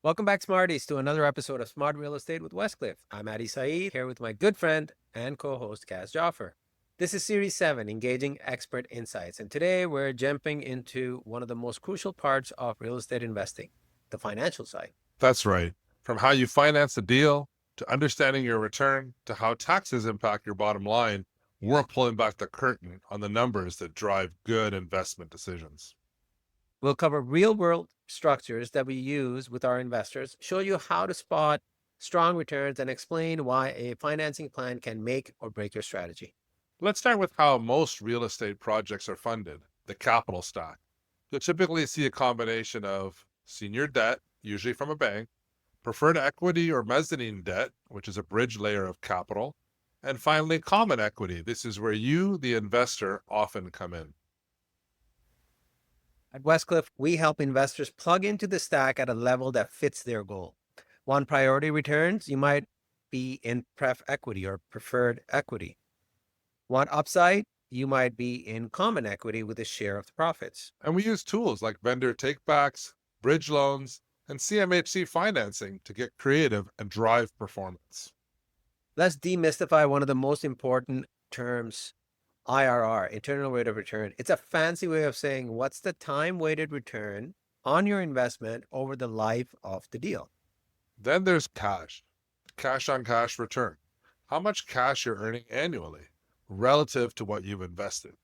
Welcome back, Smarties, to another episode of Smart Real Estate with Westcliff. I'm Addy Saeed, here with my good friend and co-host, Kaz Joffer. This is Series 7, Engaging Expert Insights, and today we're jumping into one of the most crucial parts of real estate investing, the financial side. That's right. From how you finance a deal, to understanding your return, to how taxes impact your bottom line, we're pulling back the curtain on the numbers that drive good investment decisions. We'll cover real-world structures that we use with our investors, show you how to spot strong returns, and explain why a financing plan can make or break your strategy. Let's start with how most real estate projects are funded, the capital stack. You'll typically see a combination of senior debt, usually from a bank, preferred equity or mezzanine debt, which is a bridge layer of capital, and finally, common equity. This is where you, the investor, often come in. At Westcliff, we help investors plug into the stack at a level that fits their goal. Want priority returns? You might be in pref equity or preferred equity. Want upside? You might be in common equity with a share of the profits. And we use tools like vendor takebacks, bridge loans, and CMHC financing to get creative and drive performance. Let's demystify one of the most important terms, IRR, internal rate of return. It's a fancy way of saying what's the time-weighted return on your investment over the life of the deal. Then there's cash on cash return. How much cash you're earning annually relative to what you've invested.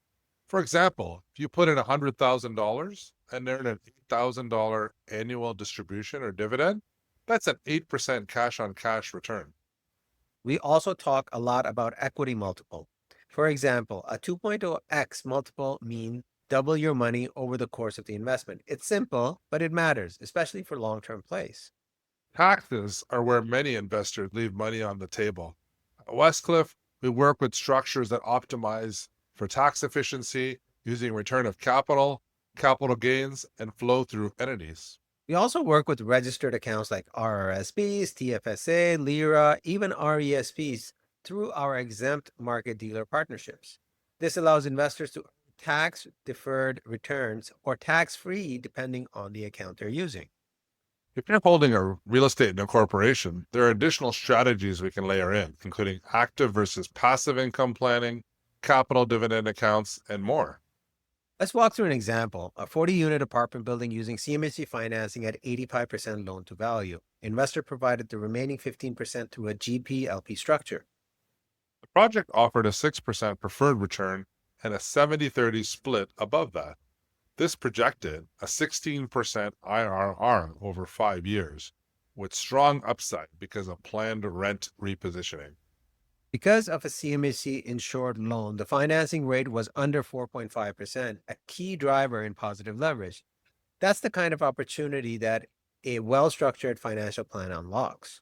For example, if you put in $100,000 and earn an $8,000 annual distribution or dividend, that's an 8% cash on cash return. We also talk a lot about equity multiple. For example, a 2.0x multiple means double your money over the course of the investment. It's simple, but it matters, especially for long-term plays. Taxes are where many investors leave money on the table. At Westcliff, we work with structures that optimize for tax efficiency using return of capital, capital gains, and flow through entities. We also work with registered accounts like RRSPs, TFSA, LIRA, even RESPs through our exempt market dealer partnerships. This allows investors to earn tax-deferred returns or tax-free depending on the account they're using. If you're holding a real estate in a corporation, there are additional strategies we can layer in, including active versus passive income planning, capital dividend accounts, and more. Let's walk through an example. A 40-unit apartment building using CMHC financing at 85% loan to value. Investor provided the remaining 15% through a GP-LP structure. The project offered a 6% preferred return and a 70-30 split above that. This projected a 16% IRR over 5 years, with strong upside because of planned rent repositioning. Because of a CMHC insured loan, the financing rate was under 4.5%, a key driver in positive leverage. That's the kind of opportunity that a well-structured financial plan unlocks.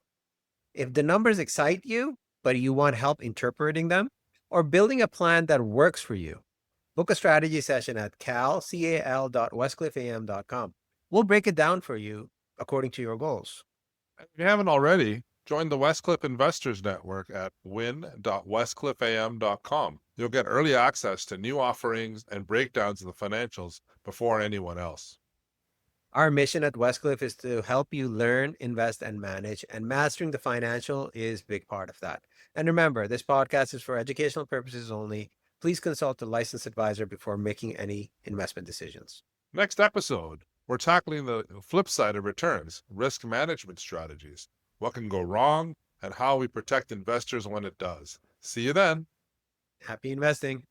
If the numbers excite you, but you want help interpreting them, or building a plan that works for you, book a strategy session at cal.westcliffam.com. We'll break it down for you according to your goals. If you haven't already, join the Westcliff Investors Network at win.westcliffam.com. You'll get early access to new offerings and breakdowns of the financials before anyone else. Our mission at Westcliff is to help you learn, invest, and manage, and mastering the financial is a big part of that. And remember, this podcast is for educational purposes only. Please consult a licensed advisor before making any investment decisions. Next episode, we're tackling the flip side of returns, risk management strategies, what can go wrong, and how we protect investors when it does. See you then. Happy investing.